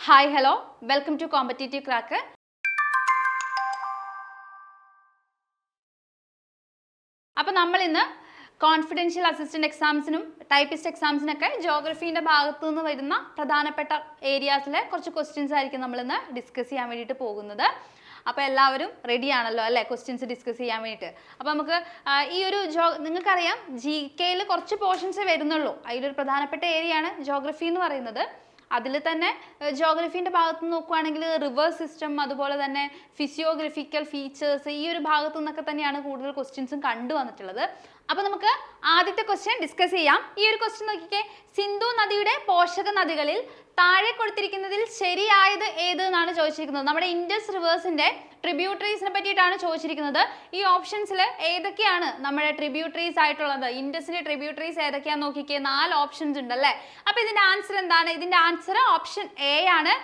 Hi, hello, welcome to Competitive Cracker. അപ്പോൾ നമ്മൾ ഇന്ന് കോൺഫിഡൻഷ്യൽ അസിസ്റ്റന്റ് എക്സാംസിനും ടൈപ്പിസ്റ്റ് എക്സാംസിനൊക്കെ ജോഗ്രഫീൻ്റെ ഭാഗത്തു നിന്ന് വരുന്ന പ്രധാനപ്പെട്ട ഏരിയാസിലെ കുറച്ച് ക്വസ്റ്റ്യൻസ് ആയിരിക്കും നമ്മൾ ഇന്ന് ഡിസ്കസ് ചെയ്യാൻ വേണ്ടിയിട്ട് പോകുന്നത്. അപ്പോൾ എല്ലാവരും റെഡി ആണല്ലോ അല്ലേ ക്വസ്റ്റ്യൻസ് ഡിസ്കസ് ചെയ്യാൻ വേണ്ടിയിട്ട്. അപ്പോൾ നമുക്ക് ഈ ഒരു നിങ്ങൾക്കറിയാം GK കുറച്ച് പോർഷൻസേ വരുന്നുള്ളൂ. അതിലൊരു പ്രധാനപ്പെട്ട ഏരിയയാണ് ജോഗ്രഫി എന്ന് പറയുന്നത്. അതിൽ തന്നെ ജോഗ്രഫീൻ്റെ ഭാഗത്ത് നോക്കുകയാണെങ്കിൽ റിവർ സിസ്റ്റം, അതുപോലെ തന്നെ ഫിസിയോഗ്രഫിക്കൽ ഫീച്ചേഴ്സ്, ഈ ഒരു ഭാഗത്തു നിന്നൊക്കെ തന്നെയാണ് കൂടുതൽ ക്വസ്റ്റ്യൻസും കണ്ടുവന്നിട്ടുള്ളത്. അപ്പോൾ നമുക്ക് ആദ്യത്തെ ക്വസ്റ്റ്യൻ ഡിസ്കസ് ചെയ്യാം. ഈ ഒരു ക്വസ്റ്റ്യൻ നോക്കിക്കേ, സിന്ധു നദിയുടെ പോഷക നദികളിൽ താഴെ കൊടുത്തിരിക്കുന്നതിൽ ശരിയായത് ഏത് എന്നാണ് ചോദിച്ചിരിക്കുന്നത്. നമ്മുടെ ഇൻഡസ് റിവേഴ്സിന്റെ ട്രിബ്യൂട്ടറീസിനെ പറ്റിയിട്ടാണ് ചോദിച്ചിരിക്കുന്നത്. ഈ ഓപ്ഷൻസിൽ ഏതൊക്കെയാണ് നമ്മുടെ ട്രിബ്യൂട്ടറീസ് ആയിട്ടുള്ളത്? ഇൻഡസിന്റെ ട്രിബ്യൂട്ടറീസ് ഏതൊക്കെയാണെന്ന് നോക്കിക്കേ, 4 ഓപ്ഷൻസ് ഉണ്ടല്ലേ. അപ്പോൾ ഇതിന്റെ ആൻസർ എന്താണ്? ഇതിന്റെ ആൻസർ ഓപ്ഷൻ എ ആണ്.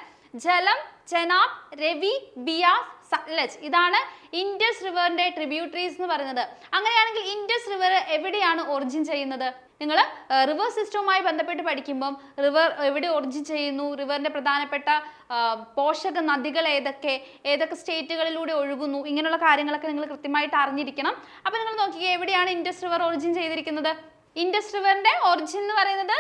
ജലം, ചെനാബ്, രവി, ബിയാസ്, സത്ലജ്. ഇതാണ് ഇൻഡസ് റിവറിന്റെ ട്രിബ്യൂട്ടറീസ് എന്ന് പറയുന്നത്. അങ്ങനെയാണെങ്കിൽ ഇൻഡസ് റിവർ എവിടെയാണ് ഒറിജിൻ ചെയ്യുന്നത്? നിങ്ങൾ റിവർ സിസ്റ്റവുമായി ബന്ധപ്പെട്ട് പഠിക്കുമ്പം റിവർ എവിടെ ഒറിജിൻ ചെയ്യുന്നു, റിവറിന്റെ പ്രധാനപ്പെട്ട പോഷക നദികൾ ഏതൊക്കെ സ്റ്റേറ്റുകളിലൂടെ ഒഴുകുന്നു, ഇങ്ങനെയുള്ള കാര്യങ്ങളൊക്കെ നിങ്ങൾ കൃത്യമായിട്ട് അറിഞ്ഞിരിക്കണം. അപ്പോൾ നിങ്ങൾ നോക്കിക്കേ, എവിടെയാണ് ഇൻഡസ് റിവർ ഒറിജിൻ ചെയ്തിരിക്കുന്നത്? ഇൻഡസ് റിവറിന്റെ ഒറിജിൻ എന്ന് പറയുന്നത്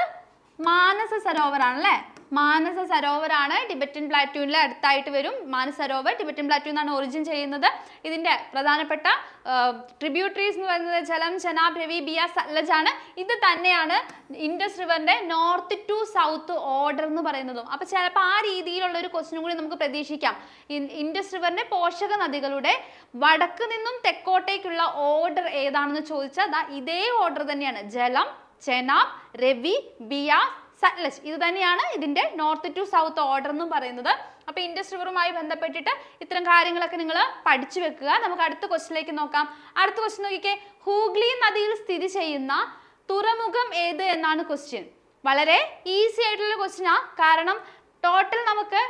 മാനസ സരോവർ ആണല്ലേ. മാനസ സരോവറാണ് ടിബറ്റൻ പ്ലാറ്റ്യൂവിലെ അടുത്തായിട്ട് വരും. മാനസ സരോവർ ടിബറ്റൻ പ്ലാറ്റ്യൂ എന്നാണ് ഒറിജിൻ ചെയ്യുന്നത്. ഇതിന്റെ പ്രധാനപ്പെട്ട ട്രിബ്യൂട്ടറീസ് എന്ന് പറയുന്നത് ജലം, ചെനാബ്, രവി, ബിയാസ്, സത്ലജ് ആണ്. ഇത് തന്നെയാണ് ഇൻഡസ് റിവറിന്റെ നോർത്ത് ടു സൗത്ത് ഓർഡർ എന്ന് പറയുന്നതും. അപ്പൊ ചിലപ്പോൾ ആ രീതിയിലുള്ള ഒരു ക്വസ്റ്റ്യനും കൂടി നമുക്ക് പ്രതീക്ഷിക്കാം. ഇൻഡസ് റിവറിന്റെ പോഷക നദികളുടെ വടക്ക് നിന്നും തെക്കോട്ടേക്കുള്ള ഓർഡർ ഏതാണെന്ന് ചോദിച്ചാൽ ഇതേ ഓർഡർ തന്നെയാണ്. ജലം, ചെനാബ്, രവി, ബിയാസ്, സത്ലജ്. ഇത് തന്നെയാണ് ഇതിന്റെ നോർത്ത് ടു സൗത്ത് ഓർഡർ എന്നും പറയുന്നത്. അപ്പോൾ ഇൻഡസ് റിവറുമായി ബന്ധപ്പെട്ടിട്ട് ഇത്തരം കാര്യങ്ങളൊക്കെ നിങ്ങൾ പഠിച്ചു വെക്കുക. നമുക്ക് അടുത്ത ക്വസ്റ്റ്യനിലേക്ക് നോക്കാം. അടുത്ത ക്വസ്റ്റ്യൻ നോക്കിക്കേ, ഹൂഗ്ലി നദിയിൽ സ്ഥിതി ചെയ്യുന്ന തുറമുഖം ഏത് എന്നാണ് ക്വസ്റ്റ്യൻ. വളരെ ഈസി ആയിട്ടുള്ള ക്വസ്റ്റ്യനാ. കാരണം ടോട്ടൽ നമുക്ക്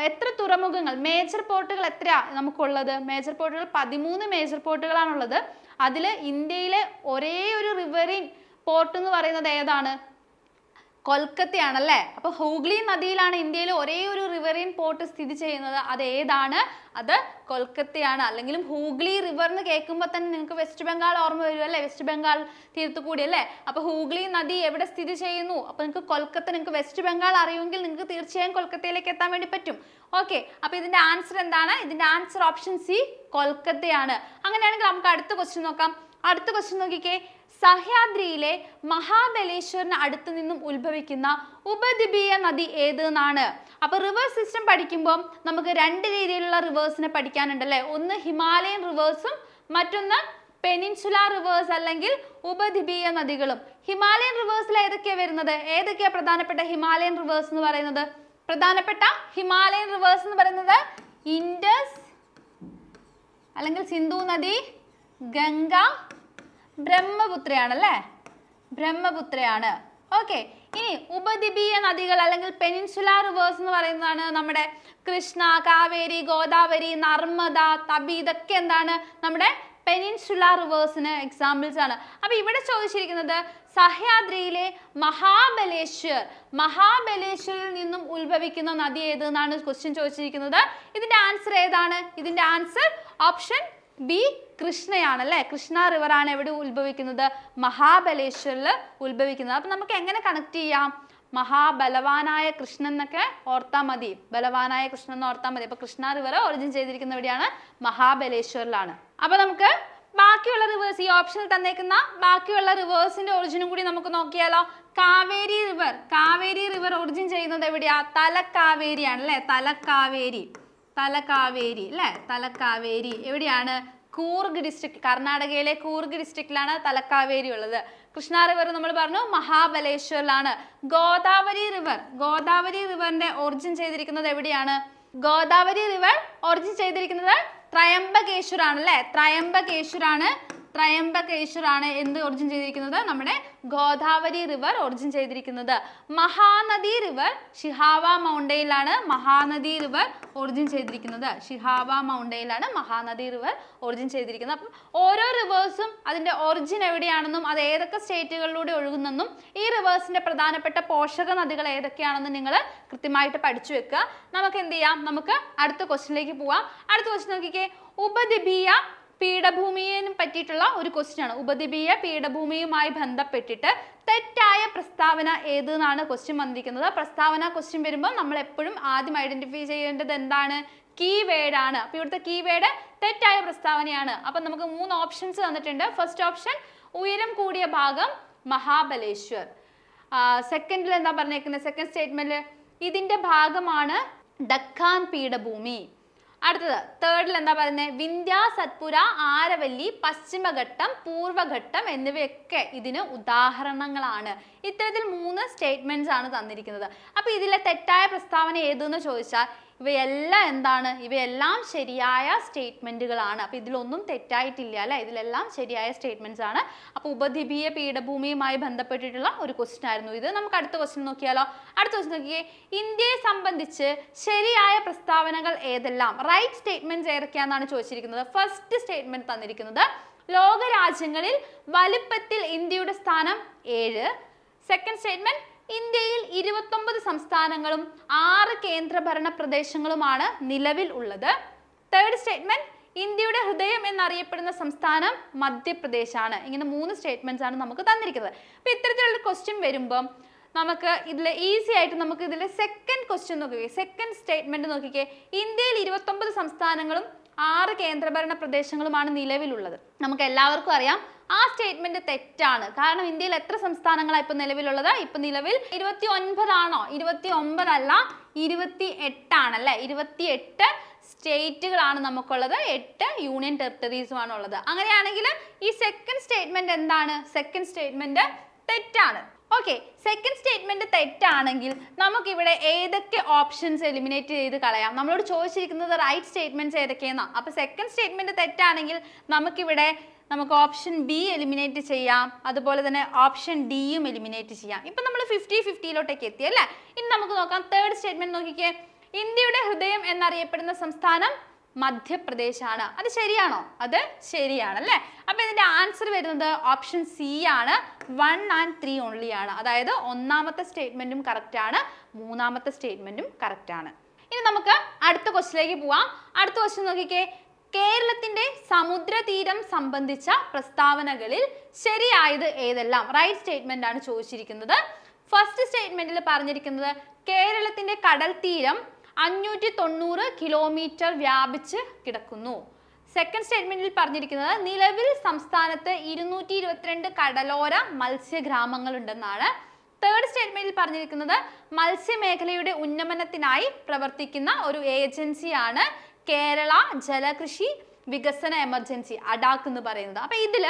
എത്ര തുറമുഖങ്ങൾ, മേജർ പോർട്ടുകൾ എത്രയാ നമുക്കുള്ളത്? മേജർ പോർട്ടുകൾ 13 മേജർ പോർട്ടുകളാണുള്ളത്. അതിൽ ഇന്ത്യയിലെ ഒരേ ഒരു റിവറിൻ പോർട്ട് എന്ന് പറയുന്നത് ഏതാണ്? കൊൽക്കത്തയാണല്ലേ. അപ്പോൾ ഹൂഗ്ലി നദിയിലാണ് ഇന്ത്യയിൽ ഒരേ ഒരു റിവറിൻ പോർട്ട് സ്ഥിതി ചെയ്യുന്നത്. അത് ഏതാണ്? അത് കൊൽക്കത്തയാണ്. അല്ലെങ്കിലും ഹൂഗ്ലി റിവർ എന്ന് കേൾക്കുമ്പോൾ തന്നെ നിങ്ങൾക്ക് വെസ്റ്റ് ബംഗാൾ ഓർമ്മ വരും അല്ലേ, വെസ്റ്റ് ബംഗാൾ തീരത്ത് കൂടി അല്ലേ. അപ്പോൾ ഹൂഗ്ലി നദി എവിടെ സ്ഥിതി ചെയ്യുന്നു? അപ്പോൾ നിങ്ങൾക്ക് കൊൽക്കത്ത, നിങ്ങൾക്ക് വെസ്റ്റ് ബംഗാൾ അറിയുമെങ്കിൽ നിങ്ങൾക്ക് തീർച്ചയായും കൊൽക്കത്തയിലേക്ക് എത്താൻ വേണ്ടി പറ്റും. ഓക്കെ, അപ്പോൾ ഇതിന്റെ ആൻസർ എന്താണ്? ഇതിന്റെ ആൻസർ ഓപ്ഷൻ സി, കൊൽക്കത്തയാണ്. അങ്ങനെയാണെങ്കിൽ നമുക്ക് അടുത്ത ക്വസ്റ്റ്യൻ നോക്കാം. അടുത്ത ക്വസ്റ്റ്യൻ നോക്കിക്കേ, സഹ്യാദ്രിയിലെ മഹാബലേശ്വറിന് അടുത്ത് നിന്നും ഉത്ഭവിക്കുന്ന ഉപദ്വീപീയ നദി ഏത് എന്നാണ്. അപ്പൊ റിവർ സിസ്റ്റം പഠിക്കുമ്പോൾ നമുക്ക് 2 രീതിയിലുള്ള റിവേഴ്സിനെ പഠിക്കാനുണ്ടല്ലേ. ഒന്ന് ഹിമാലയൻ റിവേഴ്സും മറ്റൊന്ന് പെനിൻസുലാർ റിവേഴ്സ് അല്ലെങ്കിൽ ഉപദ്വീപീയ നദികളും. ഹിമാലയൻ റിവേഴ്സിൽ ഏതൊക്കെയാണ് വരുന്നത്? ഏതൊക്കെയാ പ്രധാനപ്പെട്ട ഹിമാലയൻ റിവേഴ്സ് എന്ന് പറയുന്നത്? പ്രധാനപ്പെട്ട ഹിമാലയൻ റിവേഴ്സ് എന്ന് പറയുന്നത് ഇൻഡസ് അല്ലെങ്കിൽ സിന്ധു നദി, ഗംഗ, ബ്രഹ്മപുത്രയാണല്ലേ. ബ്രഹ്മപുത്രയാണ്. ഓക്കെ, ഇനി ഉപദ്വീപീയ നദികൾ അല്ലെങ്കിൽ പെനിൻസുലാർ റിവേഴ്സ് എന്ന് പറയുന്നതാണ് നമ്മുടെ കൃഷ്ണ, കാവേരി, ഗോദാവരി, നർമ്മദ, തപി. ഇതൊക്കെ എന്താണ്? നമ്മുടെ പെനിൻസുലാർ റിവേഴ്സിന് എക്സാമ്പിൾസ് ആണ്. അപ്പൊ ഇവിടെ ചോദിച്ചിരിക്കുന്നത് സഹ്യാദ്രിയിലെ മഹാബലേശ്വറിൽ നിന്നും ഉത്ഭവിക്കുന്ന നദി ഏത് എന്നാണ് ക്വസ്റ്റ്യൻ ചോദിച്ചിരിക്കുന്നത്. ഇതിന്റെ ആൻസർ ഏതാണ്? ഇതിന്റെ ആൻസർ ഓപ്ഷൻ ബി, കൃഷ്ണയാണല്ലേ. കൃഷ്ണ റിവർ ആണ് എവിടെ ഉത്ഭവിക്കുന്നത്? മഹാബലേശ്വറിൽ ഉത്ഭവിക്കുന്നത്. അപ്പൊ നമുക്ക് എങ്ങനെ കണക്ട് ചെയ്യാം? മഹാബലവാനായ കൃഷ്ണൻ എന്നൊക്കെ ഓർത്താൽ മതി. ബലവാനായ കൃഷ്ണൻ എന്ന് ഓർത്താൽ മതി. അപ്പൊ കൃഷ്ണ റിവർ ഒറിജിൻ ചെയ്തിരിക്കുന്ന എവിടെയാണ്? മഹാബലേശ്വറിലാണ്. അപ്പൊ നമുക്ക് ബാക്കിയുള്ള റിവേഴ്സ്, ഈ ഓപ്ഷനിൽ തന്നേക്കുന്ന ബാക്കിയുള്ള റിവേഴ്സിന്റെ ഒറിജിനും കൂടി നമുക്ക് നോക്കിയാലോ. കാവേരി റിവർ ഒറിജിൻ ചെയ്യുന്നത് എവിടെയാ? തലക്കാവേരി ആണല്ലേ. തലക്കാവേരി അല്ലേ. തലക്കാവേരി എവിടെയാണ്? കൂർഗ് ഡിസ്ട്രിക്ട്, കർണാടകയിലെ കൂർഗ് ഡിസ്ട്രിക്റ്റിലാണ് തലക്കാവേരി ഉള്ളത്. കൃഷ്ണ റിവർ നമ്മൾ പറഞ്ഞു മഹാബലേശ്വറിലാണ്. ഗോദാവരി റിവറിന്റെ ഒറിജിൻ ചെയ്തിരിക്കുന്നത് എവിടെയാണ്? ഗോദാവരി റിവർ ഒറിജിൻ ചെയ്തിരിക്കുന്നത് ത്രയംബകേശ്വർ ആണല്ലേ. ത്രയംബകേശ്വറാണ് ത്രയംബകേശ്വർ ആണ് എന്ത് ഒറിജിൻ ചെയ്തിരിക്കുന്നത്? നമ്മുടെ ഗോദാവരി റിവർ ഒറിജിൻ ചെയ്തിരിക്കുന്നത്. മഹാനദി റിവർ ഷിഹാവ മൗണ്ടയിലാണ് മഹാനദി റിവർ ഒറിജിൻ ചെയ്തിരിക്കുന്നത്. ഷിഹാവ മൗണ്ടയിലാണ് മഹാനദി റിവർ ഒറിജിൻ ചെയ്തിരിക്കുന്നത്. അപ്പം ഓരോ റിവേഴ്സും അതിൻ്റെ ഒറിജിൻ എവിടെയാണെന്നും അത് ഏതൊക്കെ സ്റ്റേറ്റുകളിലൂടെ ഒഴുകുന്നെന്നും ഈ റിവേഴ്സിൻ്റെ പ്രധാനപ്പെട്ട പോഷക നദികൾ ഏതൊക്കെയാണെന്നും നിങ്ങൾ കൃത്യമായിട്ട് പഠിച്ചു വെക്കുക. നമുക്ക് എന്ത് ചെയ്യാം? നമുക്ക് അടുത്ത ക്വസ്റ്റ്യനിലേക്ക് പോവാം. അടുത്ത ക്വസ്റ്റ്യൻ നോക്കിക്കേ. ഉപദ്വീപീയ പീഠഭൂമിയെ പറ്റിയിട്ടുള്ള ഒരു ക്വസ്റ്റ്യൻ ആണ്. ഉപദ്വീപീയ പീഠഭൂമിയുമായി ബന്ധപ്പെട്ടിട്ട് തെറ്റായ പ്രസ്താവന ഏത് എന്നാണ് ക്വസ്റ്റ്യൻ വന്നിരിക്കുന്നത്. പ്രസ്താവന ക്വസ്റ്റ്യൻ വരുമ്പോൾ നമ്മൾ എപ്പോഴും ആദ്യം ഐഡന്റിഫൈ ചെയ്യേണ്ടത് എന്താണ്? കീവേഡ് ആണ്. അപ്പൊ ഇവിടുത്തെ കീവേഡ് തെറ്റായ പ്രസ്താവനയാണ്. അപ്പൊ നമുക്ക് 3 ഓപ്ഷൻസ് തന്നിട്ടുണ്ട്. ഫസ്റ്റ് ഓപ്ഷൻ ഉയരം കൂടിയ ഭാഗം മഹാബലേശ്വർ. സെക്കൻഡിൽ എന്താ പറഞ്ഞേക്കുന്നത്? സെക്കൻഡ് സ്റ്റേറ്റ്മെന്റിൽ ഇതിന്റെ ഭാഗമാണ് ഡക്കാൻ പീഠഭൂമി. അടുത്തത് തേർഡിൽ എന്താ പറയുന്നത്? വിന്ധ്യ, സത്പുര, ആരവല്ലി, പശ്ചിമഘട്ടം, പൂർവഘട്ടം എന്നിവയൊക്കെ ഇതിന് ഉദാഹരണങ്ങളാണ്. ഇത്തരത്തിൽ 3 സ്റ്റേറ്റ്മെന്റ്സ് ആണ് തന്നിരിക്കുന്നത്. അപ്പൊ ഇതിലെ തെറ്റായ പ്രസ്താവന ഏതെന്ന് ചോദിച്ചാൽ ഇവയെല്ലാം എന്താണ്? ഇവയെല്ലാം ശരിയായ സ്റ്റേറ്റ്മെന്റുകളാണ്. അപ്പൊ ഇതിലൊന്നും തെറ്റായിട്ടില്ല അല്ലെ, ഇതിലെല്ലാം ശരിയായ സ്റ്റേറ്റ്മെന്റ്സ് ആണ്. അപ്പൊ ഉപദ്വീപീയ പീഠഭൂമിയുമായി ബന്ധപ്പെട്ടിട്ടുള്ള ഒരു ക്വസ്റ്റ്യൻ ആയിരുന്നു ഇത്. നമുക്ക് അടുത്ത ക്വസ്റ്റ്യൻ നോക്കിയാലോ. അടുത്ത ക്വസ്റ്റ്യൻ നോക്കിയേ. ഇന്ത്യയെ സംബന്ധിച്ച് ശരിയായ പ്രസ്താവനകൾ ഏതെല്ലാം? റൈറ്റ് സ്റ്റേറ്റ്മെന്റ്സ് ഏതൊക്കെയാണെന്നാണ് ചോദിച്ചിരിക്കുന്നത്. ഫസ്റ്റ് സ്റ്റേറ്റ്മെന്റ് തന്നിരിക്കുന്നത് ലോകരാജ്യങ്ങളിൽ വലുപ്പത്തിൽ ഇന്ത്യയുടെ സ്ഥാനം 7. സെക്കൻഡ് സ്റ്റേറ്റ്മെന്റ് ഇന്ത്യയിൽ 29 സംസ്ഥാനങ്ങളും 6 കേന്ദ്രഭരണ പ്രദേശങ്ങളുമാണ് നിലവിൽ ഉള്ളത്. തേർഡ് സ്റ്റേറ്റ്മെന്റ് ഇന്ത്യയുടെ ഹൃദയം എന്നറിയപ്പെടുന്ന സംസ്ഥാനം മധ്യപ്രദേശാണ്. ഇങ്ങനെ 3 സ്റ്റേറ്റ്മെന്റ്സ് ആണ് നമുക്ക് തന്നിരിക്കുന്നത്. അപ്പൊ ഇത്തരത്തിലുള്ള ക്വസ്റ്റ്യൻ വരുമ്പോൾ നമുക്ക് ഇതിൽ ഈസി ആയിട്ട് നമുക്ക് ഇതിലെ സെക്കൻഡ് ക്വസ്റ്റ്യൻ നോക്കിക്കേ. സെക്കൻഡ് സ്റ്റേറ്റ്മെന്റ് നോക്കിക്കേ. ഇന്ത്യയിൽ 29 സംസ്ഥാനങ്ങളും 6 കേന്ദ്രഭരണ പ്രദേശങ്ങളുമാണ് നിലവിലുള്ളത്. നമുക്ക് എല്ലാവർക്കും അറിയാം ആ സ്റ്റേറ്റ്മെന്റ് തെറ്റാണ്. കാരണം ഇന്ത്യയിൽ എത്ര സംസ്ഥാനങ്ങളാണ് ഇപ്പൊ നിലവിലുള്ളത്? ഇപ്പൊ നിലവിൽ 29 ആണോ? 29 അല്ല, 28 ആണല്ലേ. 28 സ്റ്റേറ്റുകളാണ് നമുക്കുള്ളത്, 8 യൂണിയൻ ടെറിട്ടറീസും ആണ് ഉള്ളത്. അങ്ങനെയാണെങ്കിൽ ഈ സെക്കൻഡ് സ്റ്റേറ്റ്മെന്റ് എന്താണ്? സെക്കൻഡ് സ്റ്റേറ്റ്മെന്റ് തെറ്റാണ്. ഓക്കെ, സെക്കൻഡ് സ്റ്റേറ്റ്മെന്റ് തെറ്റാണെങ്കിൽ നമുക്കിവിടെ ഏതൊക്കെ ഓപ്ഷൻസ് എലിമിനേറ്റ് ചെയ്ത് കളയാം? നമ്മളോട് ചോദിച്ചിരിക്കുന്നത് റൈറ്റ് സ്റ്റേറ്റ്മെന്റ്സ് ഏതൊക്കെയെന്നാ. അപ്പൊ സെക്കൻഡ് സ്റ്റേറ്റ്മെന്റ് തെറ്റാണെങ്കിൽ നമുക്ക് ഓപ്ഷൻ ബി എലിമിനേറ്റ് ചെയ്യാം, അതുപോലെ തന്നെ ഓപ്ഷൻ ഡിയും എലിമിനേറ്റ് ചെയ്യാം. ഇപ്പൊ നമ്മൾ 50-50 എത്തി അല്ലേ. ഇനി നമുക്ക് നോക്കാം തേർഡ് സ്റ്റേറ്റ്മെന്റ് നോക്കിക്കേ. ഇന്ത്യയുടെ ഹൃദയം എന്നറിയപ്പെടുന്ന സംസ്ഥാനം മധ്യപ്രദേശാണ്. അത് ശരിയാണോ? അത് ശരിയാണ് അല്ലേ. അപ്പൊ ഇതിന്റെ ആൻസർ വരുന്നത് ഓപ്ഷൻ സി ആണ്. 1 and 3 ഓൺലി ആണ്. അതായത് ഒന്നാമത്തെ സ്റ്റേറ്റ്മെന്റും കറക്റ്റ് ആണ്, മൂന്നാമത്തെ സ്റ്റേറ്റ്മെന്റും കറക്റ്റ് ആണ്. ഇനി നമുക്ക് അടുത്ത ക്വസ്റ്റ്യനിലേക്ക് പോവാം. അടുത്ത ക്വസ്റ്റ്യൻ നോക്കിക്കേ. കേരളത്തിന്റെ സമുദ്രതീരം സംബന്ധിച്ച പ്രസ്താവനകളിൽ ശരിയായത് ഏതെല്ലാം? റൈറ്റ് സ്റ്റേറ്റ്മെന്റ് ആണ് ചോദിച്ചിരിക്കുന്നത്. ഫസ്റ്റ് സ്റ്റേറ്റ്മെന്റിൽ പറഞ്ഞിരിക്കുന്നത് കേരളത്തിന്റെ കടൽ തീരം 590 കിലോമീറ്റർ വ്യാപിച്ച് കിടക്കുന്നു. സെക്കൻഡ് സ്റ്റേറ്റ്മെന്റിൽ പറഞ്ഞിരിക്കുന്നത് നിലവിൽ സംസ്ഥാനത്ത് 222 കടലോര മത്സ്യഗ്രാമങ്ങൾ ഉണ്ടെന്നാണ്. തേർഡ് സ്റ്റേറ്റ്മെന്റിൽ പറഞ്ഞിരിക്കുന്നത് മത്സ്യമേഖലയുടെ ഉന്നമനത്തിനായി പ്രവർത്തിക്കുന്ന ഒരു ഏജൻസിയാണ് കേരള ജലകൃഷി വികസന എമർജൻസി, അഡാക്ക് എന്ന് പറയുന്നത്. അപ്പൊ ഇതിൽ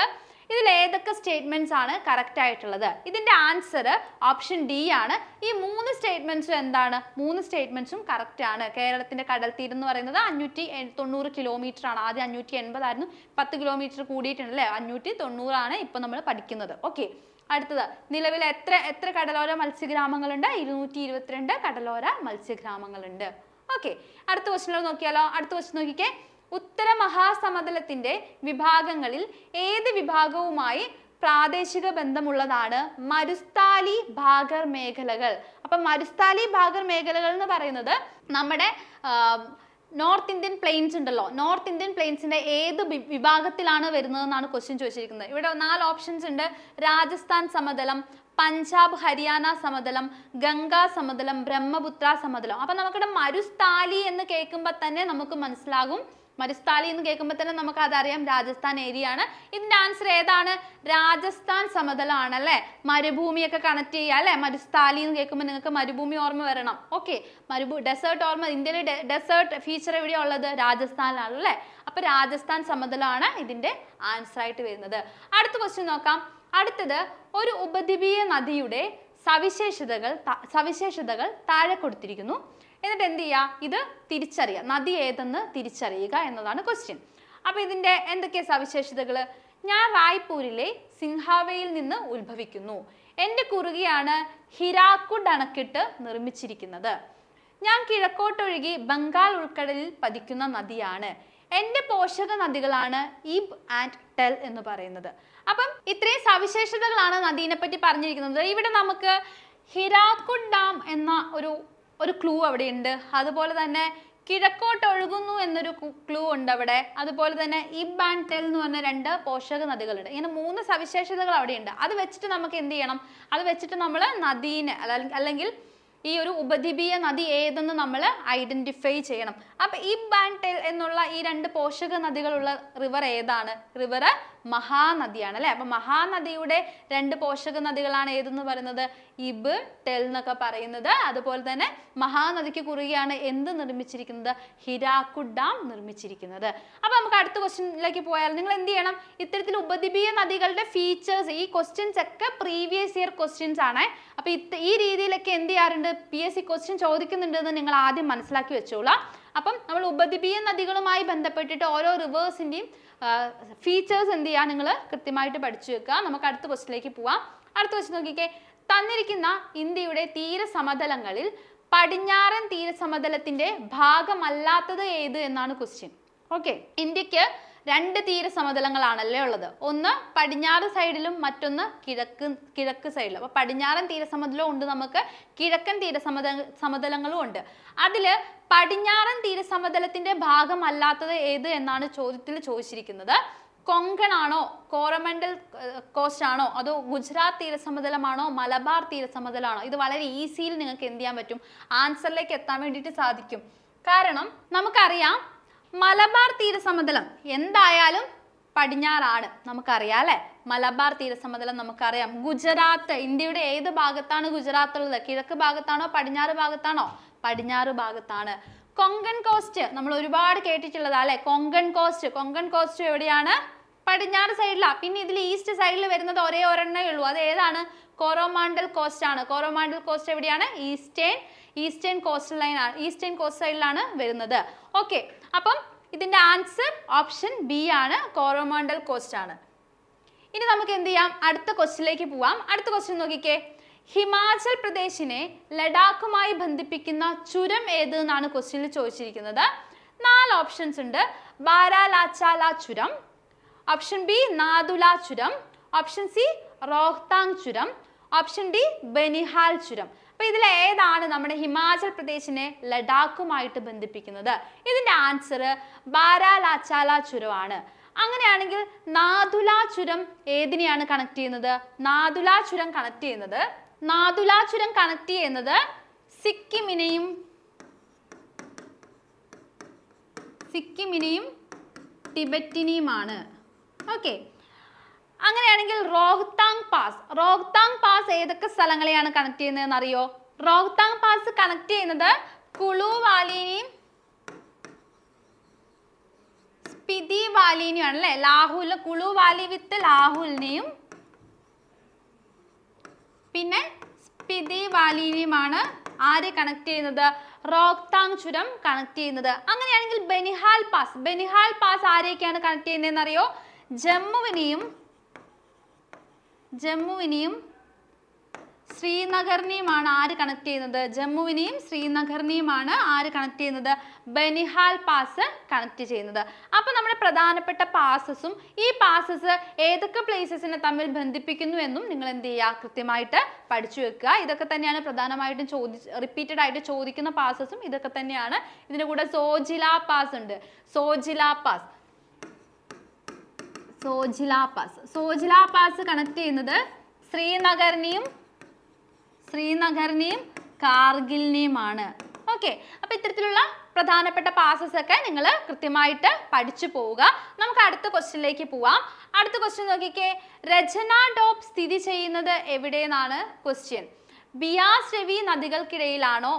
ഏതൊക്കെ സ്റ്റേറ്റ്മെന്റ്സ് ആണ് കറക്റ്റ് ആയിട്ടുള്ളത്? ഇതിന്റെ ആൻസർ ഓപ്ഷൻ ഡി ആണ്. ഈ 3 സ്റ്റേറ്റ്മെന്റ്സും എന്താണ്? 3 സ്റ്റേറ്റ്മെന്റ്സും കറക്റ്റ് ആണ്. കേരളത്തിന്റെ കടൽ തീരം എന്ന് പറയുന്നത് 590 കിലോമീറ്റർ ആണ്. ആദ്യം 580 ആയിരുന്നു, 10 കിലോമീറ്റർ കൂടിയിട്ടുണ്ട് അല്ലേ. 590 ആണ് ഇപ്പൊ നമ്മൾ പഠിക്കുന്നത്. ഓക്കെ, അടുത്തത് നിലവിൽ എത്ര കടലോര മത്സ്യഗ്രാമങ്ങളുണ്ട്? 222 കടലോര മത്സ്യഗ്രാമങ്ങളുണ്ട്. ഓക്കെ, അടുത്ത ക്വസ്റ്റ്യനിൽ നോക്കിയാലോ. അടുത്ത ക്വസ്റ്റ്യൻ നോക്കിക്കേ. ഉത്തര മഹാസമതലത്തിന്റെ വിഭാഗങ്ങളിൽ ഏത് വിഭാഗവുമായി പ്രാദേശിക ബന്ധമുള്ളതാണ് മരുസ്ഥാലി ഭാഗർ മേഖലകൾ? അപ്പൊ മരുസ്ഥാലി ഭാഗർ മേഖലകൾ എന്ന് പറയുന്നത് നമ്മുടെ നോർത്ത് ഇന്ത്യൻ പ്ലെയിൻസ് ഉണ്ടല്ലോ, നോർത്ത് ഇന്ത്യൻ പ്ലെയിൻസിന്റെ ഏത് വിഭാഗത്തിലാണ് വരുന്നതെന്നാണ് ക്വസ്റ്റ്യൻ ചോദിച്ചിരിക്കുന്നത്. ഇവിടെ 4 ഓപ്ഷൻസ് ഉണ്ട്. രാജസ്ഥാൻ സമതലം, പഞ്ചാബ് ഹരിയാന സമതലം, ഗംഗാ സമതലം, ബ്രഹ്മപുത്ര സമതലം. അപ്പൊ നമുക്കിവിടെ മരുസ്ഥാലി എന്ന് കേൾക്കുമ്പോൾ തന്നെ നമുക്ക് മനസ്സിലാകും, മരുസ്ഥാലി എന്ന് കേൾക്കുമ്പോൾ തന്നെ നമുക്ക് അതറിയാം രാജസ്ഥാൻ ഏരിയ ആണ്. ഇതിന്റെ ആൻസർ ഏതാണ്? രാജസ്ഥാൻ സമതലമാണ് അല്ലെ. മരുഭൂമിയൊക്കെ കണക്ട് ചെയ്യുക അല്ലെ. മരുസ്ഥാലി എന്ന് കേൾക്കുമ്പോൾ നിങ്ങൾക്ക് മരുഭൂമി ഓർമ്മ വരണം. ഓക്കെ, ഡെസേർട്ട് ഓർമ്മ. ഇന്ത്യയിലെ ഡെസേർട്ട് ഫീച്ചർ എവിടെയാണ് ഉള്ളത്? രാജസ്ഥാനിലാണ് അല്ലെ. അപ്പൊ രാജസ്ഥാൻ സമതലമാണ് ഇതിന്റെ ആൻസർ ആയിട്ട് വരുന്നത്. അടുത്ത ക്വസ്റ്റ്യൻ നോക്കാം. അടുത്തത് ഒരു ഉപദ്വീപീയ നദിയുടെ സവിശേഷതകൾ താഴെ കൊടുത്തിരിക്കുന്നു. എന്നിട്ട് എന്ത് ചെയ്യുക? ഇത് തിരിച്ചറിയുക, നദി ഏതെന്ന് തിരിച്ചറിയുക എന്നതാണ് ക്വസ്റ്റ്യൻ. അപ്പൊ ഇതിന്റെ എന്തൊക്കെയാ സവിശേഷതകൾ? ഞാൻ റായ്പൂരിലെ സിംഹാവയിൽ നിന്ന് ഉത്ഭവിക്കുന്നു. എൻ്റെ കുറുകെയാണ് ഹിരാക്കുഡ് അണക്കെട്ട് നിർമ്മിച്ചിരിക്കുന്നത്. ഞാൻ കിഴക്കോട്ടൊഴുകി ബംഗാൾ ഉൾക്കടലിൽ പതിക്കുന്ന നദിയാണ്. എൻ്റെ പോഷക നദികളാണ് ഇബ് ആൻഡ് ടെൽ എന്ന് പറയുന്നത്. അപ്പം ഇത്രയും സവിശേഷതകളാണ് നദീനെ പറ്റി പറഞ്ഞിരിക്കുന്നത്. ഇവിടെ നമുക്ക് ഹിരാക്കുഡ് ഡാം എന്ന ഒരു ക്ലൂ അവിടെ ഉണ്ട്. അതുപോലെ തന്നെ കിഴക്കോട്ട് ഒഴുകുന്നു എന്നൊരു ക്ലൂ ഉണ്ട് അവിടെ. അതുപോലെ തന്നെ ഇബ് ആൻഡ് ടെൽ എന്ന് പറഞ്ഞ 2 പോഷക നദികളുണ്ട്. ഇങ്ങനെ 3 സവിശേഷതകൾ അവിടെ ഉണ്ട്. അത് വെച്ചിട്ട് നമുക്ക് എന്ത് ചെയ്യണം? അത് വെച്ചിട്ട് നമ്മൾ നദീനെ അല്ലെങ്കിൽ ഈ ഒരു ഉപദ്വീപീയ നദി ഏതെന്ന് നമ്മൾ ഐഡന്റിഫൈ ചെയ്യണം. അപ്പൊ ഇബ് ആൻഡ് ടെൽ എന്നുള്ള ഈ 2 പോഷക നദികളുള്ള റിവർ ഏതാണ്? റിവർ മഹാനദിയാണ് അല്ലെ. അപ്പൊ മഹാനദിയുടെ 2 പോഷക നദികളാണ് ഏതെന്ന് പറയുന്നത്? ഇബ് ടെൽ എന്നൊക്കെ പറയുന്നത്. അതുപോലെ തന്നെ മഹാനദിക്ക് കുറുകെയാണ് എന്ത് നിർമ്മിച്ചിരിക്കുന്നത്? ഹിരാക്കുഡ് ഡാം നിർമ്മിച്ചിരിക്കുന്നത്. അപ്പൊ നമുക്ക് അടുത്ത ക്വസ്റ്റ്യനിലേക്ക് പോയാൽ നിങ്ങൾ എന്ത് ചെയ്യണം? ഇത്തരത്തിൽ ഉപദ്വീപീയ നദികളുടെ ഫീച്ചേഴ്സ്, ഈ ക്വസ്റ്റ്യൻസ് ഒക്കെ പ്രീവിയസ് ഇയർ ക്വസ്റ്റ്യൻസ് ആണ്. അപ്പൊ ഈ രീതിയിലൊക്കെ എന്ത് ചെയ്യാറുണ്ട്? PSC ക്വസ്റ്റ്യൻ ചോദിക്കുന്നുണ്ടെന്ന് നിങ്ങൾ ആദ്യം മനസ്സിലാക്കി വെച്ചോളാം. അപ്പം നമ്മൾ ഉപദ്വീപീയ നദികളുമായി ബന്ധപ്പെട്ടിട്ട് ഓരോ റിവേഴ്സിന്റെയും ഫീച്ചേഴ്സ് എന്ത് ചെയ്യുക? നിങ്ങൾ കൃത്യമായിട്ട് പഠിച്ചു വെക്കുക. നമുക്ക് അടുത്ത ക്വസ്റ്റ്യനിലേക്ക് പോവാം. അടുത്ത ക്വസ്റ്റ്യൻ നോക്കിക്കേ. തന്നിരിക്കുന്ന ഇന്ത്യയുടെ തീരസമതലങ്ങളിൽ പടിഞ്ഞാറൻ തീരസമതലത്തിന്റെ ഭാഗമല്ലാത്തത് ഏത് എന്നാണ് ക്വസ്റ്റ്യൻ. ഓക്കെ, ഇന്ത്യക്ക് 2 തീരസമതലങ്ങളാണല്ലേ ഉള്ളത്. ഒന്ന് പടിഞ്ഞാറ് സൈഡിലും മറ്റൊന്ന് കിഴക്ക് സൈഡിലും. അപ്പൊ പടിഞ്ഞാറൻ തീരസമതലവും ഉണ്ട്, നമുക്ക് കിഴക്കൻ സമതലങ്ങളും ഉണ്ട്. അതില് പടിഞ്ഞാറൻ തീരസമതലത്തിന്റെ ഭാഗമല്ലാത്തത് ഏത് എന്നാണ് ചോദ്യത്തിൽ ചോദിച്ചിരിക്കുന്നത്. കൊങ്കൺ ആണോ, കോറമണ്ടൽ കോസ്റ്റ് ആണോ, അതോ ഗുജറാത്ത് തീരസമതലമാണോ, മലബാർ തീരസമതലമാണോ? ഇത് വളരെ ഈസിയിൽ നിങ്ങൾക്ക് എന്ത് ചെയ്യാൻ പറ്റും? ആൻസറിലേക്ക് എത്താൻ വേണ്ടിയിട്ട് സാധിക്കും. കാരണം നമുക്കറിയാം മലബാർ തീരസമതലം എന്തായാലും പടിഞ്ഞാറാണ്, നമുക്കറിയാം അല്ലെ. മലബാർ തീരസമതലം നമുക്കറിയാം. ഗുജറാത്ത്, ഇന്ത്യയുടെ ഏത് ഭാഗത്താണ് ഗുജറാത്ത് ഉള്ളത്? കിഴക്ക് ഭാഗത്താണോ പടിഞ്ഞാറ് ഭാഗത്താണോ? പടിഞ്ഞാറ് ഭാഗത്താണ്. കൊങ്കൺ കോസ്റ്റ് നമ്മൾ ഒരുപാട് കേട്ടിട്ടുള്ളതാ അല്ലെ. കൊങ്കൺ കോസ്റ്റ് എവിടെയാണ്? പടിഞ്ഞാറ് സൈഡിലാണ്. പിന്നെ ഇതിൽ ഈസ്റ്റ് സൈഡിൽ വരുന്നത് ഒരേ ഒരെണ്ണേ ഉള്ളൂ. അത് ഏതാണ്? കോറോമാണ്ടൽ കോസ്റ്റ് ആണ്. കോറോമാണ്ടൽ കോസ്റ്റ് എവിടെയാണ്? ഈസ്റ്റേൺ കോസ്റ്റ് ലൈൻ ആണ്, ഈസ്റ്റേൺ കോസ്റ്റ് സൈഡിലാണ് വരുന്നത്. ഓക്കെ, അപ്പം ഇതിന്റെ ആൻസർ ഓപ്ഷൻ ബി ആണ്, കോറോമാണ്ടൽ കോസ്റ്റ് ആണ്. ഇനി നമുക്ക് എന്ത് ചെയ്യാം? അടുത്ത ക്വസ്റ്റ്യനിലേക്ക് പോവാം. അടുത്ത ക്വസ്റ്റ്യൻ നോക്കിക്കേ. ഹിമാചൽ പ്രദേശിനെ ലഡാക്കുമായി ബന്ധിപ്പിക്കുന്ന ചുരം ഏത് എന്നാണ് ക്വസ്റ്റ്യനിൽ ചോദിച്ചിരിക്കുന്നത്. 4 ഓപ്ഷൻസ് ഉണ്ട്. ബാരാലാച്ചാല ചുരം, ഓപ്ഷൻ ബി നാദുല ചുരം, ഓപ്ഷൻ സി റോഹ്താങ് ചുരം, ഓപ്ഷൻ ഡി ബനിഹാൽ ചുരം. അപ്പൊ ഇതിൽ ഏതാണ് നമ്മുടെ ഹിമാചൽ പ്രദേശിനെ ലഡാക്കുമായിട്ട് ബന്ധിപ്പിക്കുന്നത്? ഇതിന്റെ ആൻസർ ബാരാലാച്ചാല ചുരമാണ്. അങ്ങനെയാണെങ്കിൽ നാദുല ചുരം ഏതിനെയാണ് കണക്ട് ചെയ്യുന്നത്? നാദുല ചുരം കണക്ട് ചെയ്യുന്നത് സിക്കിമിനെയും ടിബറ്റിനെയുമാണ്. ഓക്കെ, അങ്ങനെയാണെങ്കിൽ റോഹ്താങ് പാസ് ഏതൊക്കെ സ്ഥലങ്ങളെയാണ് കണക്ട് ചെയ്യുന്നതെന്ന് അറിയോ? റോഹ്താങ് പാസ് കണക്ട് ചെയ്യുന്നത് കുളു വാലിനെയും സ്പിതി വാലിനെയും ആണ് അല്ലെ. കുളു വാലി വിത്ത് ലാഹുലിനെയും പിന്നെ സ്പിതി വാലിനെയുമാണ് ആര് കണക്ട് ചെയ്യുന്നത്? റോഹ്താങ് ചുരം കണക്ട് ചെയ്യുന്നത്. അങ്ങനെയാണെങ്കിൽ ബനിഹാൽ പാസ് ആരെയൊക്കെയാണ് കണക്ട് ചെയ്യുന്നതെന്ന് അറിയോ? ജമ്മുവിനെയും ശ്രീനഗറിനെയുമാണ് ആര് കണക്ട് ചെയ്യുന്നത്? ജമ്മുവിനെയും ശ്രീനഗറിനെയുമാണ് ആര് കണക്ട് ചെയ്യുന്നത്? ബനിഹാൽ പാസ് കണക്ട് ചെയ്യുന്നത്. അപ്പൊ നമ്മുടെ പ്രധാനപ്പെട്ട പാസസും ഈ പാസസ് ഏതൊക്കെ പ്ലേസസിനെ തമ്മിൽ ബന്ധിപ്പിക്കുന്നു എന്നും നിങ്ങൾ എന്ത് ചെയ്യുക? കൃത്യമായിട്ട് പഠിച്ചു വെക്കുക. ഇതൊക്കെ തന്നെയാണ് പ്രധാനമായിട്ടും റിപ്പീറ്റഡ് ആയിട്ട് ചോദിക്കുന്ന പാസസും ഇതൊക്കെ തന്നെയാണ്. ഇതിന്റെ കൂടെ സോജില പാസ് ഉണ്ട്. സോജില പാസ് കണക്ട് ചെയ്യുന്നത് ശ്രീനഗറിനെയും കാർഗിലിനെയുമാണ്. ഓക്കെ, അപ്പൊ ഇത്തരത്തിലുള്ള പ്രധാനപ്പെട്ട പാസസ് ഒക്കെ നിങ്ങൾ കൃത്യമായിട്ട് പഠിച്ചു പോവുക. നമുക്ക് അടുത്ത ക്വസ്റ്റ്യനിലേക്ക് പോവാം. അടുത്ത ക്വസ്റ്റ്യൻ നോക്കിക്കേ. രചന ഡോപ്പ് സ്ഥിതി ചെയ്യുന്നത് എവിടെയെന്നാണ് ക്വസ്റ്റ്യൻ. ബിയാസ് രവി നദികൾക്കിടയിലാണോ,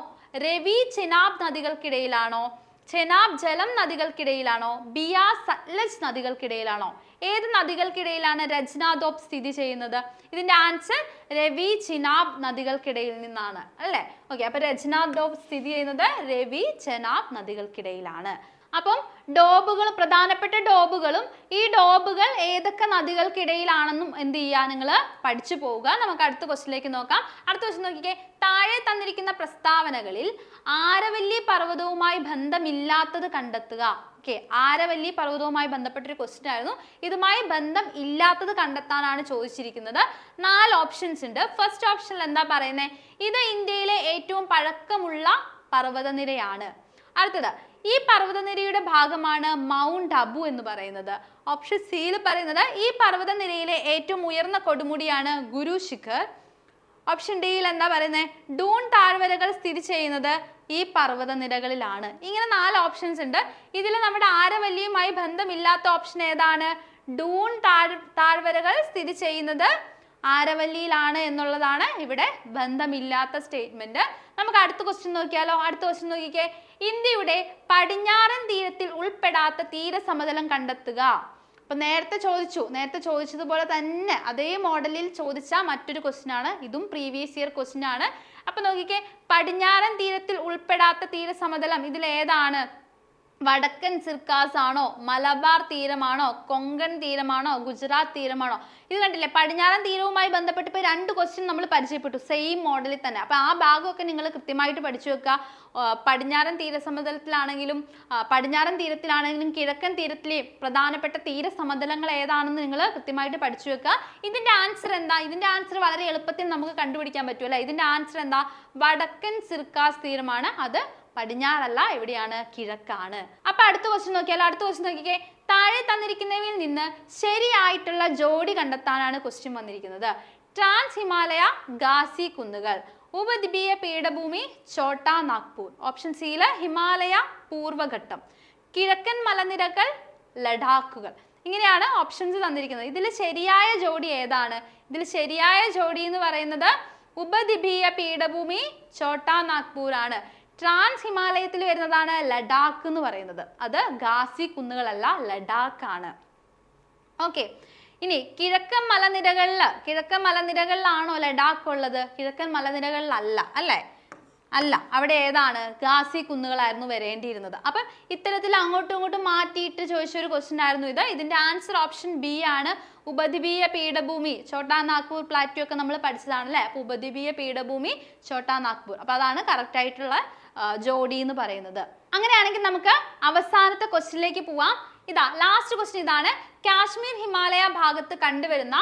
രവി ചെനാബ് നദികൾക്കിടയിലാണോ, ചെനാബ് ജലം നദികൾക്കിടയിലാണോ, ബിയാസ് സത്ലജ് നദികൾക്കിടയിലാണോ? ഏത് നദികൾക്കിടയിലാണ് രചന ഡോപ്പ് സ്ഥിതി ചെയ്യുന്നത്? ഇതിന്റെ ആൻസർ രവി ചെനാബ് നദികൾക്കിടയിൽ നിന്നാണ് അല്ലേ. ഓക്കെ, അപ്പൊ രചന ഡോപ്പ് സ്ഥിതി ചെയ്യുന്നത് രവി ചെനാബ് നദികൾക്കിടയിലാണ്. അപ്പം ഡോബുകൾ, പ്രധാനപ്പെട്ട ഡോബുകളും ഈ ഡോബുകൾ ഏതൊക്കെ നദികൾക്കിടയിലാണെന്നും എന്ത് ചെയ്യുക, നിങ്ങൾ പഠിച്ചു പോവുക. നമുക്ക് അടുത്ത ക്വസ്റ്റിലേക്ക് നോക്കാം. അടുത്ത ക്വസ്റ്റ്യൻ നോക്കിക്കേ. താഴെ തന്നിരിക്കുന്ന പ്രസ്താവനകളിൽ ആരവല്ലി പർവ്വതവുമായി ബന്ധമില്ലാത്തത് കണ്ടെത്തുക. ഓക്കെ, ആരവല്ലി പർവ്വതവുമായി ബന്ധപ്പെട്ടൊരു ക്വസ്റ്റ്യൻ ആയിരുന്നു. ഇതുമായി ബന്ധം ഇല്ലാത്തത് കണ്ടെത്താനാണ് ചോദിച്ചിരിക്കുന്നത്. 4 ഓപ്ഷൻസ് ഉണ്ട്. ഫസ്റ്റ് ഓപ്ഷനിൽ എന്താ പറയുന്നത്? ഇത് ഇന്ത്യയിലെ ഏറ്റവും പഴക്കമുള്ള പർവ്വതനിരയാണ്. അടുത്തത്, ഈ പർവ്വതനിരയുടെ ഭാഗമാണ് മൗണ്ട് അബു എന്ന് പറയുന്നത്. ഓപ്ഷൻ സിയിൽ പറയുന്നത് ഈ പർവ്വതനിരയിലെ ഏറ്റവും ഉയർന്ന കൊടുമുടിയാണ് ഗുരു ശിഖർ. ഓപ്ഷൻ ഡിയിൽ എന്താ പറയുന്നത്? ഡൂൺ താഴ്വരകൾ സ്ഥിതി ചെയ്യുന്നത് ഈ പർവ്വതനിരകളിലാണ്. ഇങ്ങനെ 4 ഓപ്ഷൻസ് ഉണ്ട്. ഇതിൽ നമ്മുടെ ആരവല്ലിയുമായി ബന്ധമില്ലാത്ത ഓപ്ഷൻ ഏതാണ്? ഡൂൺ താഴ്വരകൾ സ്ഥിതി ചെയ്യുന്നത് ആരവല്ലിയിലാണ് എന്നുള്ളതാണ് ഇവിടെ ബന്ധമില്ലാത്ത സ്റ്റേറ്റ്മെന്റ്. നമുക്ക് അടുത്ത ക്വസ്റ്റ്യൻ നോക്കിയാലോ. അടുത്ത ക്വസ്റ്റ്യൻ നോക്കിക്കേ. ഇന്ത്യയുടെ പടിഞ്ഞാറൻ തീരത്തിൽ ഉൾപ്പെടാത്ത തീരസമതലം കണ്ടെത്തുക. അപ്പൊ നേരത്തെ ചോദിച്ചതുപോലെ തന്നെ അതേ മോഡലിൽ ചോദിച്ച മറ്റൊരു ക്വസ്റ്റ്യൻ ആണ്. ഇതും പ്രീവിയസ് ഇയർ ക്വസ്റ്റ്യൻ ആണ്. അപ്പൊ നോക്കിക്കേ, പടിഞ്ഞാറൻ തീരത്തിൽ ഉൾപ്പെടാത്ത തീരസമതലം ഇതിൽ ഏതാണ്? വടക്കൻ സിർക്കാസ് ആണോ, മലബാർ തീരമാണോ, കൊങ്കൺ തീരമാണോ, ഗുജറാത്ത് തീരമാണോ? ഇത് കണ്ടില്ലേ, പടിഞ്ഞാറൻ തീരവുമായി ബന്ധപ്പെട്ട് ഇപ്പോൾ 2 ക്വസ്റ്റ്യൻ നമ്മൾ പരിചയപ്പെട്ടു സെയിം മോഡലിൽ തന്നെ. അപ്പോൾ ആ ഭാഗമൊക്കെ നിങ്ങൾ കൃത്യമായിട്ട് പഠിച്ചു വെക്കുക. പടിഞ്ഞാറൻ തീരസമതലത്തിലാണെങ്കിലും പടിഞ്ഞാറൻ തീരത്തിലാണെങ്കിലും കിഴക്കൻ തീരത്തിലെ പ്രധാനപ്പെട്ട തീരസമതലങ്ങൾ ഏതാണെന്ന് നിങ്ങൾ കൃത്യമായിട്ട് പഠിച്ചു വെക്കുക. ഇതിന്റെ ആൻസർ എന്താ? ഇതിന്റെ ആൻസർ വളരെ എളുപ്പത്തിൽ നമുക്ക് കണ്ടുപിടിക്കാൻ പറ്റും അല്ലേ? ഇതിന്റെ ആൻസർ എന്താ? വടക്കൻ സിർക്കാസ് തീരമാണ്. അത് പടിഞ്ഞാറല്ല, എവിടെയാണ്? കിഴക്കാണ്. അപ്പൊ അടുത്ത ക്വസ്റ്റ്യൻ നോക്കിയാലോ. അടുത്ത ക്വസ്റ്റ്യൻ നോക്കിക്കേ. താഴെ തന്നിരിക്കുന്നവയിൽ നിന്ന് ശരിയായിട്ടുള്ള ജോഡി കണ്ടെത്താനാണ് ക്വസ്റ്റ്യൻ വന്നിരിക്കുന്നത്. ട്രാൻസ് ഹിമാലയ ഖാസി കുന്നുകൾ, ഉപദ്വീപീയ പീഠഭൂമി ഛോട്ടാ നാഗ്പൂർ. ഓപ്ഷൻ സിയില് ഹിമാലയ പൂർവഘട്ടം, കിഴക്കൻ മലനിരകൾ ലഡാക്കുകൾ. ഇങ്ങനെയാണ് ഓപ്ഷൻസ് തന്നിരിക്കുന്നത്. ഇതിൽ ശരിയായ ജോഡി ഏതാണ്? ഇതിൽ ശരിയായ ജോഡി എന്ന് പറയുന്നത് ഉപദ്വീപീയ പീഠഭൂമി ഛോട്ടാ നാഗ്പൂർ ആണ്. ട്രാൻസ് ഹിമാലയത്തിൽ വരുന്നതാണ് ലഡാക്ക് എന്ന് പറയുന്നത്. അത് ഖാസി കുന്നുകളല്ല, ലഡാക്ക് ആണ്. ഓക്കെ, ഇനി കിഴക്കൻ മലനിരകളിലാണോ ലഡാക്ക് ഉള്ളത്? കിഴക്കൻ മലനിരകളിലല്ല അല്ലേ? അല്ല, അവിടെ ഏതാണ്? ഖാസി കുന്നുകളായിരുന്നു വരേണ്ടിയിരുന്നത്. അപ്പം ഇത്തരത്തിൽ അങ്ങോട്ടും ഇങ്ങോട്ടും മാറ്റിയിട്ട് ചോദിച്ചൊരു ക്വസ്റ്റ്യൻ ആയിരുന്നു ഇത്. ഇതിന്റെ ആൻസർ ഓപ്ഷൻ ബി ആണ്. ഉപദ്വീപീയ പീഠഭൂമി ഛോട്ടാ നാഗ്പൂർ പ്ലാറ്റു ഒക്കെ നമ്മൾ പഠിച്ചതാണ് അല്ലേ? അപ്പൊ ഉപദ്വീപീയ പീഠഭൂമി ഛോട്ടാ നാഗ്പൂർ. അപ്പൊ അതാണ് കറക്റ്റ് ആയിട്ടുള്ള ജോഡി എന്ന് പറയുന്നത്. അങ്ങനെയാണെങ്കിൽ നമുക്ക് അവസാനത്തെ ക്വസ്റ്റ്യനിലേക്ക് പോവാം. ഇതാ ലാസ്റ്റ് ക്വസ്റ്റ്യൻ ഇതാണ്. കാശ്മീർ ഹിമാലയ ഭാഗത്ത് കണ്ടുവരുന്ന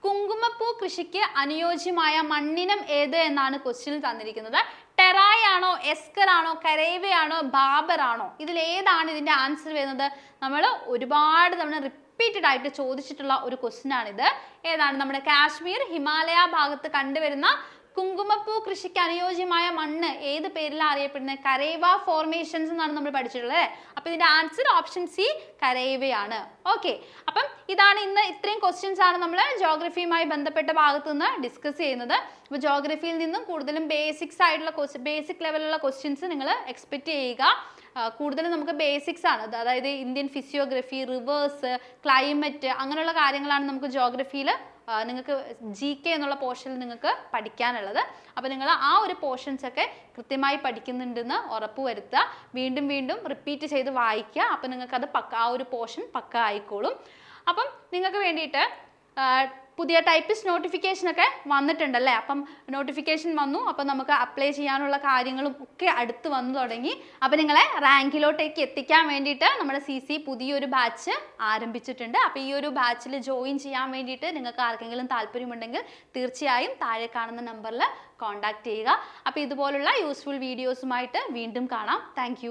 കുങ്കുമപ്പൂ കൃഷിക്ക് അനുയോജ്യമായ മണ്ണിനം ഏത് എന്നാണ് ക്വസ്റ്റ്യനിൽ തന്നിരിക്കുന്നത്. ടെറായ് ആണോ, എസ്കർ ആണോ, കരേവ ആണോ, ബാബർ ആണോ? ഇതിൽ ഏതാണ് ഇതിന്റെ ആൻസർ വരുന്നത്? നമ്മൾ ഒരുപാട് തവണ റിപ്പീറ്റഡ് ആയിട്ട് ചോദിച്ചിട്ടുള്ള ഒരു ക്വസ്റ്റ്യൻ ആണിത്. ഏതാണ്? നമ്മുടെ കാശ്മീർ ഹിമാലയ ഭാഗത്ത് കണ്ടുവരുന്ന കുങ്കുമപ്പൂ കൃഷിക്ക് അനുയോജ്യമായ മണ്ണ് ഏത് പേരിലാണ് അറിയപ്പെടുന്നത്? കരേവ ഫോർമേഷൻസ് എന്നാണ് നമ്മൾ പഠിച്ചിട്ടുള്ളത്. അപ്പൊ ഇതിന്റെ ആൻസർ ഓപ്ഷൻ സി കരേവയാണ്. ഓക്കെ, അപ്പം ഇതാണ് ഇന്ന് ഇത്രയും ക്വസ്റ്റ്യൻസ് ആണ് നമ്മൾ ജോഗ്രഫിയുമായി ബന്ധപ്പെട്ട ഭാഗത്ത് നിന്ന് ഡിസ്കസ് ചെയ്യുന്നത്. അപ്പോൾ ജോഗ്രഫിയിൽ നിന്നും കൂടുതലും ബേസിക് ലെവലുള്ള ക്വസ്റ്റ്യൻസ് നിങ്ങൾ എക്സ്പെക്ട് ചെയ്യുക. കൂടുതലും നമുക്ക് ബേസിക്സ് ആണ്, അതായത് ഇന്ത്യൻ ഫിസിയോഗ്രഫി, റിവേഴ്സ്, ക്ലൈമറ്റ്, അങ്ങനെയുള്ള കാര്യങ്ങളാണ് നമുക്ക് ജോഗ്രഫിയിൽ നിങ്ങൾക്ക് GK എന്നുള്ള പോർഷനിൽ നിങ്ങൾക്ക് പഠിക്കാനുള്ളത്. അപ്പോൾ നിങ്ങൾ ആ ഒരു പോർഷൻസ് ഒക്കെ കൃത്യമായി പഠിക്കുന്നുണ്ടെന്ന് ഉറപ്പുവരുത്തുക. വീണ്ടും വീണ്ടും റിപ്പീറ്റ് ചെയ്ത് വായിക്കുക. അപ്പോൾ നിങ്ങൾക്കത് ആ ഒരു പോർഷൻ പക്ക ആയിക്കോളും. അപ്പം നിങ്ങൾക്ക് വേണ്ടിയിട്ട് പുതിയ ടൈപ്പിസ്റ്റ് നോട്ടിഫിക്കേഷൻ ഒക്കെ വന്നിട്ടുണ്ടല്ലേ? അപ്പം നോട്ടിഫിക്കേഷൻ വന്നു, അപ്പം നമുക്ക് അപ്ലൈ ചെയ്യാനുള്ള കാര്യങ്ങളും ഒക്കെ അടുത്ത് വന്നു തുടങ്ങി. അപ്പം നിങ്ങളെ റാങ്കിലോട്ടേക്ക് എത്തിക്കാൻ വേണ്ടിയിട്ട് നമ്മുടെ CC പുതിയൊരു ബാച്ച് ആരംഭിച്ചിട്ടുണ്ട്. അപ്പോൾ ഈ ഒരു ബാച്ചിൽ ജോയിൻ ചെയ്യാൻ വേണ്ടിയിട്ട് നിങ്ങൾക്ക് ആർക്കെങ്കിലും താല്പര്യമുണ്ടെങ്കിൽ തീർച്ചയായും താഴെ കാണുന്ന നമ്പറിൽ കോൺടാക്ട് ചെയ്യുക. അപ്പോൾ ഇതുപോലുള്ള യൂസ്ഫുൾ വീഡിയോസുമായിട്ട് വീണ്ടും കാണാം. താങ്ക്